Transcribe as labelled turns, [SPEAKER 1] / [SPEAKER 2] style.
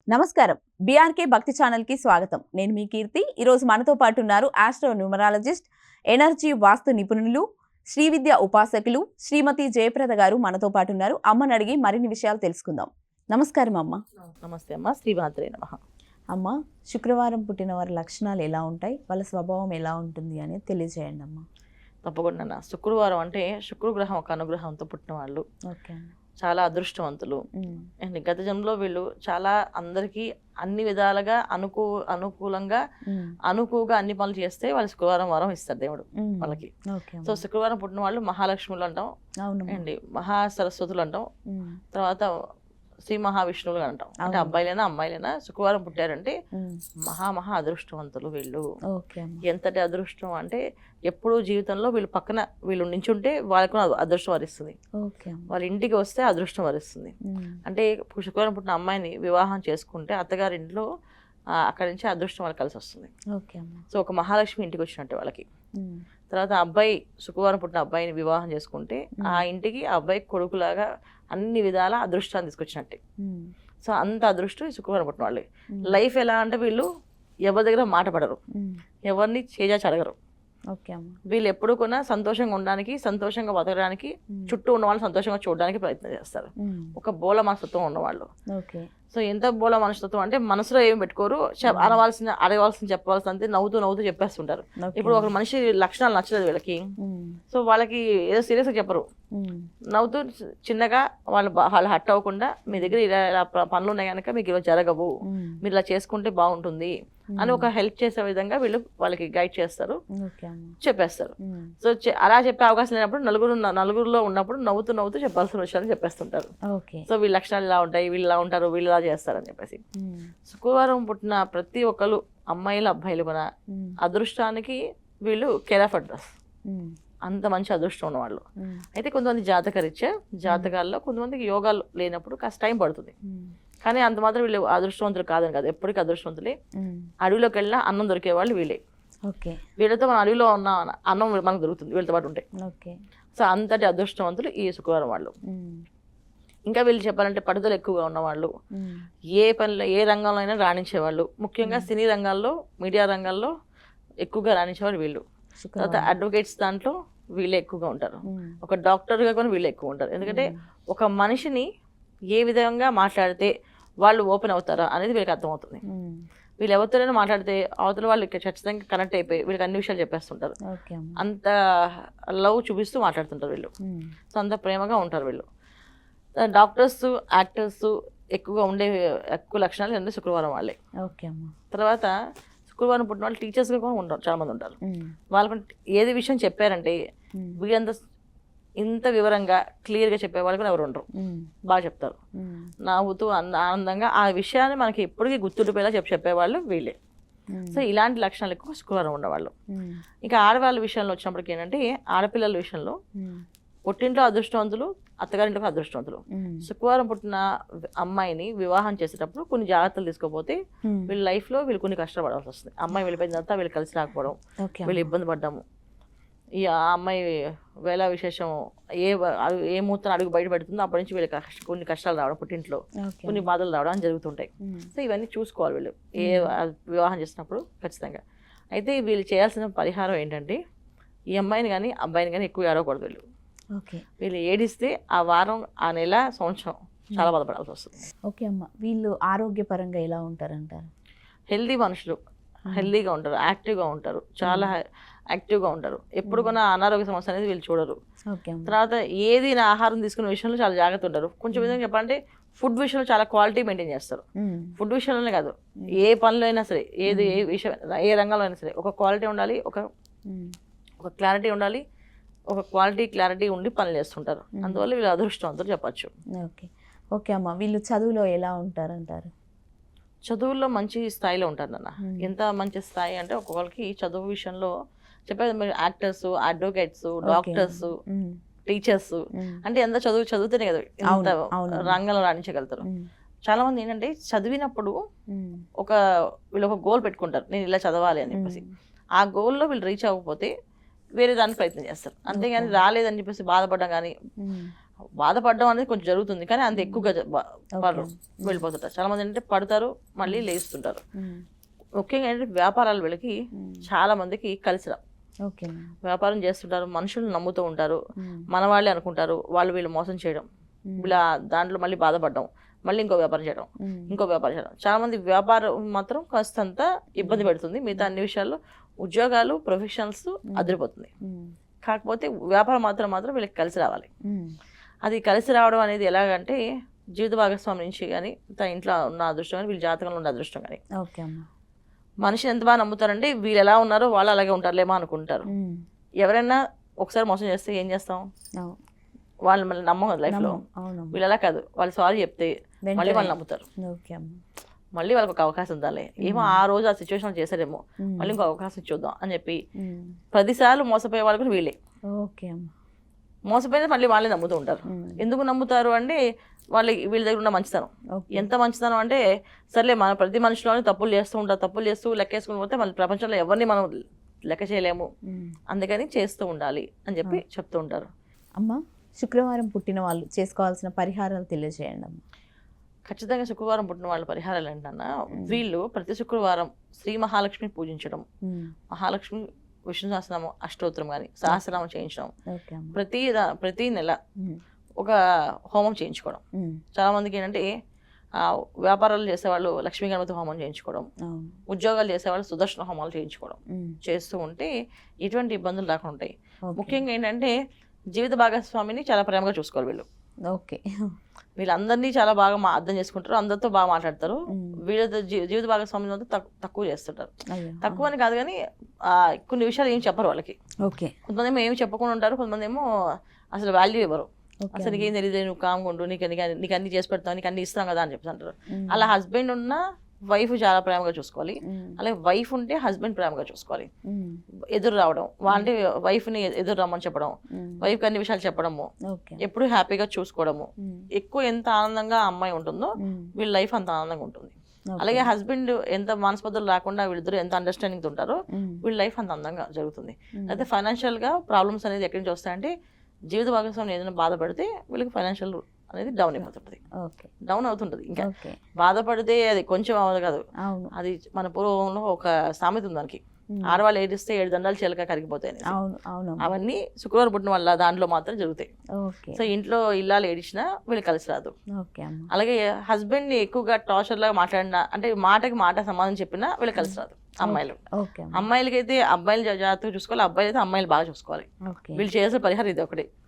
[SPEAKER 1] నమస్కారం. బీఆర్కే భక్తి ఛానల్ కి స్వాగతం. నేను మీ కీర్తి. ఈరోజు మనతో పాటు ఉన్నారు ఆస్ట్రో న్యూమరాలజిస్ట్, ఎనర్జీ వాస్తు నిపుణులు, శ్రీ విద్య ఉపాసకులు శ్రీమతి జయప్రద గారు మనతో పాటు ఉన్నారు. అమ్మని అడిగి మరిన్ని విషయాలు తెలుసుకుందాం. నమస్కారం అమ్మ.
[SPEAKER 2] నమస్తే అమ్మ. శ్రీమాత్రే నమః.
[SPEAKER 1] అమ్మ, శుక్రవారం పుట్టిన వారి లక్షణాలు ఎలా ఉంటాయి, వాళ్ళ స్వభావం ఎలా ఉంటుంది అనేది తెలియజేయండి అమ్మ.
[SPEAKER 2] తప్పకుండా. శుక్రవారం అంటే శుక్రగ్రహం ఒక అనుగ్రహంతో పుట్టిన వాళ్ళు.
[SPEAKER 1] ఓకే.
[SPEAKER 2] చాలా అదృష్టవంతులు. అండ్ గత జన్మలో వీళ్ళు చాలా అందరికీ అన్ని విధాలుగా అనుకూలంగా అనుకువగా అన్ని పనులు చేస్తే వాళ్ళు శుక్రవారం వరం ఇస్తారు దేవుడు వాళ్ళకి. సో శుక్రవారం పుట్టిన వాళ్ళు మహాలక్ష్ములు అంటాం అండి, మహా సరస్వతులు అంటాం, తర్వాత శ్రీ మహావిష్ణువులు అంటాం. అంటే అబ్బాయిలైనా అమ్మాయిలైనా శుక్రవారం పుట్టారంటే మహా అదృష్టవంతులు వీళ్ళు. ఎంతటి అదృష్టం అంటే ఎప్పుడూ జీవితంలో వీళ్ళు పక్కన వీళ్ళు నించుంటే వాళ్ళకు అదృష్టం వరిస్తుంది, వాళ్ళ ఇంటికి వస్తే అదృష్టం వరిస్తుంది. అంటే శుక్రవారం పుట్టిన అమ్మాయిని వివాహం చేసుకుంటే అత్తగారి ఇంట్లో అక్కడి నుంచి అదృష్టం వాళ్ళకి కలిసి వస్తుంది. సో ఒక మహాలక్ష్మి ఇంటికి వచ్చినట్టు వాళ్ళకి. తర్వాత అబ్బాయి శుక్రవారం పుట్టిన అబ్బాయిని వివాహం చేసుకుంటే ఆ ఇంటికి ఆ అబ్బాయి కొడుకులాగా అన్ని విధాల అదృష్టాన్ని తీసుకొచ్చినట్టే. సో అంత అదృష్టం శుక్రవారం పుట్టిన వాళ్ళు. లైఫ్ ఎలా అంటే వీళ్ళు ఎవరి దగ్గర మాట పడరు, ఎవరిని చేజాచి అడగరు. వీళ్ళు ఎప్పుడు కూడా సంతోషంగా ఉండడానికి, సంతోషంగా బతకడానికి, చుట్టూ ఉన్న వాళ్ళు సంతోషంగా చూడడానికి ప్రయత్నం చేస్తారు. ఒక బోల మనస్తత్వం ఉన్నవాళ్ళు. సో ఎంత బోల మనస్తత్వం అంటే మనసులో ఏమి పెట్టుకోరు, అడగవలసిన చెప్పవలసిన అంతే నవ్వుతూ చెప్పేస్తుంటారు. ఇప్పుడు ఒక మనిషి లక్షణాలు నచ్చలేదు వీళ్ళకి, సో వాళ్ళకి ఏదో సీరియస్గా చెప్పరు, నవ్వుతూ చిన్నగా వాళ్ళు హట్ అవ్వకుండా మీ దగ్గర ఇలా పనులు ఉన్నాయి కనుక మీకు ఇలా జరగవు, మీరు ఇలా చేసుకుంటే బాగుంటుంది అని ఒక హెల్ప్ చేసే విధంగా వీళ్ళు వాళ్ళకి గైడ్ చేస్తారు, చెప్పేస్తారు. సో అలా చెప్పే అవకాశం లేనప్పుడు నలుగురులో ఉన్నప్పుడు నవ్వుతూ చెప్పాల్సిన విషయాలు చెప్పేస్తుంటారు. సో వీళ్ళ లక్షణాలు ఇలా ఉంటాయి, వీళ్ళు ఇలా ఉంటారు, వీళ్ళు ఇలా చేస్తారని చెప్పేసి. శుక్రవారం పుట్టిన ప్రతి ఒక్కరు అమ్మాయిలు అబ్బాయిలు కూడా అదృష్టానికి వీళ్ళు కేర్ ఆఫ్ అడ్రస్, అంత మంచి అదృష్టం ఉన్నవాళ్ళు. అయితే కొంతమంది జాతకరీత్యా జాతకాల్లో కొంతమందికి యోగాలు లేనప్పుడు కాస్త టైం పడుతుంది, కానీ అంత మాత్రం వీళ్ళు అదృష్టవంతులు కాదని కాదు, ఎప్పటికీ అదృష్టవంతులే. అడవిలోకి వెళ్ళినా అన్నం దొరికే వాళ్ళు వీళ్ళే. వీళ్ళతో మన అడవిలో ఉన్న అన్నం మనకు దొరుకుతుంది వీళ్ళతో పాటు ఉంటే. సో అంతటి అదృష్టవంతులు ఈ శుక్రవారం వాళ్ళు. ఇంకా వీళ్ళు చెప్పాలంటే పట్టుదల ఎక్కువగా ఉన్నవాళ్ళు, ఏ పనిలో ఏ రంగంలో అయినా రాణించేవాళ్ళు. ముఖ్యంగా సినీ రంగాల్లో, మీడియా రంగాల్లో ఎక్కువగా రాణించేవాళ్ళు వీళ్ళు. తర్వాత అడ్వకేట్స్ దాంట్లో వీళ్ళే ఎక్కువగా ఉంటారు. ఒక డాక్టర్గా కూడా వీళ్ళే ఎక్కువ ఉంటారు. ఎందుకంటే ఒక మనిషిని ఏ విధంగా మాట్లాడితే వాళ్ళు ఓపెన్ అవుతారా అనేది వీళ్ళకి అర్థమవుతుంది. వీళ్ళు ఎవరితోనైనా మాట్లాడితే అవతల వాళ్ళు ఖచ్చితంగా కనెక్ట్ అయిపోయి వీళ్ళకి అన్ని విషయాలు చెప్పేస్తుంటారు. అంత లవ్ చూపిస్తూ మాట్లాడుతుంటారు వీళ్ళు. సో అంత ప్రేమగా ఉంటారు వీళ్ళు. డాక్టర్స్, యాక్టర్స్ ఎక్కువగా ఉండే ఎక్కువ లక్షణాలు ఏంటంటే శుక్రవారం వాళ్ళే. తర్వాత శుక్రవారం పుట్టిన వాళ్ళు టీచర్స్గా కూడా ఉంటారు, చాలా మంది ఉంటారు. వాళ్ళకు ఏది విషయం చెప్పారంటే వీళ్ళంత ఇంత వివరంగా క్లియర్గా చెప్పేవాళ్ళు కూడా ఎవరు ఉండరు, బాగా చెప్తారు, నవ్వుతూ ఆనందంగా ఆ విషయాన్ని మనకి ఎప్పటికీ గుర్తుండిపోయేలా చెప్పేవాళ్ళు వీళ్ళే. సో ఇలాంటి లక్షణాలు ఎక్కువ శుక్రవారం ఉండేవాళ్ళు. ఇంకా ఆడవాళ్ళ విషయంలో వచ్చినప్పటికీ ఏంటంటే ఆడపిల్లల విషయంలో పుట్టింట్లో అదృష్టవంతులు, అత్తగారింట్లో అదృష్టవంతులు. శుక్రవారం పుట్టిన అమ్మాయిని వివాహం చేసేటప్పుడు కొన్ని జాగ్రత్తలు తీసుకోపోతే వీళ్ళ లైఫ్లో వీళ్ళు కొన్ని కష్టపడాల్సి వస్తుంది. అమ్మాయి వెళ్ళిపోయిన తర్వాత వీళ్ళు కలిసి రాకపోవడం, వీళ్ళు ఇబ్బంది పడ్డాము, ఈ అమ్మాయి వేళ విశేషం ఏ ముహూర్తం అడుగు బయట పెడుతుందో అప్పటి నుంచి వీళ్ళకి కొన్ని కష్టాలు రావడం, పుట్టింట్లో కొన్ని బాధలు రావడం అని జరుగుతుంటాయి. సో ఇవన్నీ చూసుకోవాలి వీళ్ళు ఏ వివాహం చేసినప్పుడు ఖచ్చితంగా. అయితే వీళ్ళు చేయాల్సిన పరిహారం ఏంటంటే ఈ అమ్మాయిని కానీ అబ్బాయిని కానీ ఎక్కువ ఏడవకూడదు. వీళ్ళు ఏడిస్తే ఆ వారం, ఆ నెల, సంవత్సరం చాలా బాధపడాల్సి వస్తుంది.
[SPEAKER 1] ఓకే అమ్మ, వీళ్ళు ఆరోగ్యపరంగా ఎలా ఉంటారంటారు?
[SPEAKER 2] హెల్దీ మనుషులు, హెల్దీగా ఉంటారు, యాక్టివ్గా ఉంటారు, చాలా యాక్టివ్గా ఉంటారు. ఎప్పుడు కూడా అనారోగ్య సమస్య అనేది వీళ్ళు చూడరు. తర్వాత ఏది ఆహారం తీసుకునే విషయంలో చాలా జాగ్రత్త ఉంటారు. కొంచెం విధంగా చెప్పాలంటే ఫుడ్ విషయంలో చాలా క్వాలిటీ మెయింటైన్ చేస్తారు. ఫుడ్ విషయంలోనే కాదు, ఏ పనిలో అయినా సరే, ఏది ఏ విషయం ఏ రంగంలో అయినా సరే ఒక క్వాలిటీ ఉండాలి, ఒక క్లారిటీ ఉండాలి, ఒక క్లారిటీ ఉండి పనులు చేస్తుంటారు. అందువల్ల వీళ్ళు అదృష్టవంతులు చెప్పచ్చు.
[SPEAKER 1] ఓకే అమ్మ, వీళ్ళు చదువులో ఎలా ఉంటారంటారు?
[SPEAKER 2] చదువుల్లో మంచి స్థాయిలో ఉంటారు నాన్న. ఎంత మంచి స్థాయి అంటే ఒక్కొక్కరికి చదువు విషయంలో చెప్పేది మీరు యాక్టర్స్, అడ్వకేట్స్, డాక్టర్స్, టీచర్స్ అంటే ఎంత చదువుతూనే కదా ఎంత రంగంలో రాణించగలుగుతారు. చాలా మంది ఏంటంటే చదివినప్పుడు వీళ్ళు ఒక గోల్ పెట్టుకుంటారు, నేను ఇలా చదవాలి అని చెప్పేసి. ఆ గోల్లో వీళ్ళు రీచ్ అవ్వకపోతే వేరే దానికి ప్రయత్నం చేస్తారు. అంతేగాని రాలేదని చెప్పేసి బాధపడడం కానీ బాధపడడం అనేది కొంచెం జరుగుతుంది, కానీ అంత ఎక్కువగా పడరు,
[SPEAKER 1] ఓకే.
[SPEAKER 2] వెళ్ళిపోతుంటారు. చాలా మంది ఏంటంటే పడతారు, మళ్ళీ లేస్తుంటారు.
[SPEAKER 1] ఉమ్.
[SPEAKER 2] ముఖ్యంగా ఏంటంటే వ్యాపారాలు వీళ్ళకి
[SPEAKER 1] ఉమ్.
[SPEAKER 2] చాలా మందికి కలిసి రావు.
[SPEAKER 1] ఓకే.
[SPEAKER 2] వ్యాపారం చేస్తుంటారు, మనుషులు నమ్ముతూ ఉంటారు,
[SPEAKER 1] ఉమ్.
[SPEAKER 2] మన వాళ్ళే అనుకుంటారు, వాళ్ళు వీళ్ళు మోసం చేయడం,
[SPEAKER 1] ఉమ్.
[SPEAKER 2] ఇలా దాంట్లో మళ్ళీ బాధపడడం, మళ్ళీ ఇంకో వ్యాపారం చేయడం,
[SPEAKER 1] ఉమ్.
[SPEAKER 2] ఇంకో వ్యాపారం చేయడం. చాలా మంది వ్యాపారం మాత్రం కాస్తంత ఇబ్బంది పెడుతుంది. మిగతా అన్ని విషయాల్లో ఉద్యోగాలు, ప్రొఫెషనల్స్ అదిరిపోతుంది.
[SPEAKER 1] ఉమ్.
[SPEAKER 2] కాకపోతే వ్యాపారం మాత్రం వీళ్ళకి కలిసి రావాలి.
[SPEAKER 1] ఉమ్.
[SPEAKER 2] అది కలిసి రావడం అనేది ఎలాగంటే జీవిత భాగస్వామి నుంచి కానీ, తన ఇంట్లో ఉన్న అదృష్టం కానీ, వీళ్ళ జాతకంలో ఉన్న అదృష్టం కానీ.
[SPEAKER 1] ఓకే అమ్మా.
[SPEAKER 2] మనిషిని ఎంత బాగా నమ్ముతారంటే వీళ్ళు ఎలా ఉన్నారో వాళ్ళు అలాగే ఉంటారులేమో అనుకుంటారు.
[SPEAKER 1] ఉమ్.
[SPEAKER 2] ఎవరైనా ఒకసారి మోసం చేస్తే ఏం చేస్తాం,
[SPEAKER 1] అవును.
[SPEAKER 2] వాళ్ళు మళ్ళీ నమ్మం కదా లైఫ్లో.
[SPEAKER 1] అవునమ్మా.
[SPEAKER 2] వీళ్ళు అలా కాదు, వాళ్ళు సారీ చెప్తే మళ్ళీ వాళ్ళు నమ్ముతారు.
[SPEAKER 1] ఓకే అమ్మా.
[SPEAKER 2] మళ్ళీ వాళ్ళకి ఒక అవకాశం ఉండాలి, ఏమో ఆ రోజు ఆ సిచ్యువేషన్ చేశారేమో,
[SPEAKER 1] ఉమ్.
[SPEAKER 2] మళ్ళీ ఇంకో అవకాశం చూద్దాం అని చెప్పి
[SPEAKER 1] ఉమ్.
[SPEAKER 2] 10 సార్లు మోసపోయే వాళ్ళు కూడా వీళ్ళే.
[SPEAKER 1] ఓకే అమ్మా.
[SPEAKER 2] మోసపోయినా మళ్ళీ వాళ్ళే నమ్ముతూ ఉంటారు.
[SPEAKER 1] ఉమ్.
[SPEAKER 2] ఎందుకు నమ్ముతారు అంటే వీళ్ళ దగ్గర ఉన్న మంచితనం.
[SPEAKER 1] ఓకే.
[SPEAKER 2] ఎంత మంచితనం అంటే సర్లే మన ప్రతి మనిషిలోనే తప్పులు చేస్తూ ఉంటారు, తప్పులు చేస్తూ లెక్కేసుకుని పోతే మళ్ళీ ప్రపంచంలో ఎవరిని మనం లెక్క చేయలేము,
[SPEAKER 1] ఉమ్.
[SPEAKER 2] అందుకని చేస్తూ ఉండాలి అని చెప్పి చెప్తూ ఉంటారు.
[SPEAKER 1] అమ్మా, శుక్రవారం పుట్టిన వాళ్ళు చేసుకోవాల్సిన పరిహారాలు తెలియజేయండి అమ్మా.
[SPEAKER 2] ఖచ్చితంగా శుక్రవారం పుట్టిన వాళ్ళ పరిహారాలు ఏంటన్నా, వీళ్ళు ప్రతి శుక్రవారం శ్రీ మహాలక్ష్మిని పూజించడం,
[SPEAKER 1] ఉమ్.
[SPEAKER 2] మహాలక్ష్మి విష్ణు సహస్రనామం అష్టోత్తరం కానీ సహస్రనామం చేయించడం,
[SPEAKER 1] ఓకే అమ్మా.
[SPEAKER 2] ప్రతి నెల
[SPEAKER 1] ఉమ్.
[SPEAKER 2] ఒక హోమం చేయించుకోవడం.
[SPEAKER 1] ఉమ్.
[SPEAKER 2] చాలా మందికి ఏంటంటే వ్యాపారాలు చేసేవాళ్ళు లక్ష్మీ గణపతి హోమం చేయించుకోవడం,
[SPEAKER 1] అవును.
[SPEAKER 2] ఉద్యోగాలు చేసేవాళ్ళు సుదర్శన హోమాలు చేయించుకోవడం
[SPEAKER 1] ఉమ్.
[SPEAKER 2] చేస్తూ ఉంటే ఎటువంటి ఇబ్బందులు రాకుండా ఉంటాయి.
[SPEAKER 1] ఓకే.
[SPEAKER 2] ముఖ్యంగా ఏంటంటే జీవిత భాగస్వామిని చాలా ప్రేమగా చూసుకోవాలి వీళ్ళు.
[SPEAKER 1] ఓకే.
[SPEAKER 2] వీళ్ళందరినీ చాలా బాగా అర్థం చేసుకుంటారు, అందరితో బాగా మాట్లాడతారు.
[SPEAKER 1] ఉమ్.
[SPEAKER 2] వీళ్ళతో జీవిత భాగస్వామి తక్కువ చేస్తుంటారు.
[SPEAKER 1] అయ్యో.
[SPEAKER 2] తక్కువ అని కాదు కానీ కొన్ని విషయాలు ఏం చెప్పరు వాళ్ళకి.
[SPEAKER 1] ఓకే.
[SPEAKER 2] కొంతమంది ఏమో ఏమి చెప్పకుండా ఉంటారు, కొంతమంది ఏమో అసలు వాల్యూ ఇవ్వరు.
[SPEAKER 1] ఓకే.
[SPEAKER 2] అసలు నీకేం తెలియదు, నువ్వు కామ్గా ఉండు, నీకు అన్ని చేసి పెడతావు, నీకు అన్ని ఇస్తాం కదా అని చెప్తుంటారు.
[SPEAKER 1] ఉమ్.
[SPEAKER 2] అలా హస్బెండ్ ఉన్న వైఫ్ చాలా ప్రేమగా చూసుకోవాలి,
[SPEAKER 1] ఉమ్.
[SPEAKER 2] అలాగే వైఫ్ ఉంటే హస్బెండ్ ప్రేమగా చూసుకోవాలి.
[SPEAKER 1] ఉమ్.
[SPEAKER 2] ఎదురు రావడం, అంటే వైఫ్ని ఎదురు రమ్మని చెప్పడం,
[SPEAKER 1] ఉమ్.
[SPEAKER 2] వైఫ్కి అన్ని విషయాలు చెప్పడము,
[SPEAKER 1] ఓకే.
[SPEAKER 2] ఎప్పుడు హ్యాపీగా చూసుకోవడము.
[SPEAKER 1] ఉమ్.
[SPEAKER 2] ఎక్కువ ఎంత ఆనందంగా ఆ అమ్మాయి ఉంటుందో
[SPEAKER 1] ఉమ్.
[SPEAKER 2] వీళ్ళ లైఫ్ అంత ఆనందంగా ఉంటుంది.
[SPEAKER 1] ఓకే.
[SPEAKER 2] అలాగే హస్బెండ్ ఎంత మనస్పర్ధలు రాకుండా వీళ్ళిద్దరు ఎంత అండర్స్టాండింగ్ ఉంటారో
[SPEAKER 1] ఉమ్.
[SPEAKER 2] వీళ్ళ లైఫ్ అంత అందంగా జరుగుతుంది.
[SPEAKER 1] ఉమ్.
[SPEAKER 2] అయితే ఫైనాన్షియల్గా ప్రాబ్లమ్స్ అనేది ఎక్కడి నుంచి వస్తాయంటే జీవిత భాగస్వామి ఏదైనా బాధపడితే వీళ్ళకి ఫైనాన్షియల్ అనేది డౌన్ అయిపోతుంటుంది,
[SPEAKER 1] ఓకే.
[SPEAKER 2] డౌన్ అవుతుంటుంది. ఇంకా
[SPEAKER 1] ఓకే.
[SPEAKER 2] బాధపడితే అది కొంచెం అవ్వదు కాదు,
[SPEAKER 1] అవును.
[SPEAKER 2] అది మన పూర్వంలో ఒక సామెత ఉంది దానికి,
[SPEAKER 1] ఉమ్.
[SPEAKER 2] ఆడవాళ్ళు ఏడిస్తే 7 దండాలు చిలక కరిగిపోతాయి అనేసి.
[SPEAKER 1] అవును. అవును.
[SPEAKER 2] అవన్నీ శుక్రవారం పుట్టిన వాళ్ళ దాంట్లో మాత్రం జరుగుతాయి.
[SPEAKER 1] ఓకే.
[SPEAKER 2] సో ఇంట్లో ఇల్లాలు ఏడిచినా వీళ్ళు కలిసి రాదు.
[SPEAKER 1] ఓకే అమ్మా.
[SPEAKER 2] అలాగే హస్బెండ్ని ఎక్కువగా టార్చర్ లాగా మాట్లాడినా, అంటే మాటకి మాట సమాధానం చెప్పినా వీళ్ళు కలిసి రాదు. అమ్మాయిలు
[SPEAKER 1] ఓకే అమ్మా.
[SPEAKER 2] అమ్మాయిలకైతే అబ్బాయిలు జాగ్రత్తగా చూసుకోవాలి, అబ్బాయిలు అయితే అమ్మాయిలు బాగా చూసుకోవాలి.
[SPEAKER 1] ఓకే.
[SPEAKER 2] వీళ్ళు చేసే పరిహారం ఇది ఒకటి.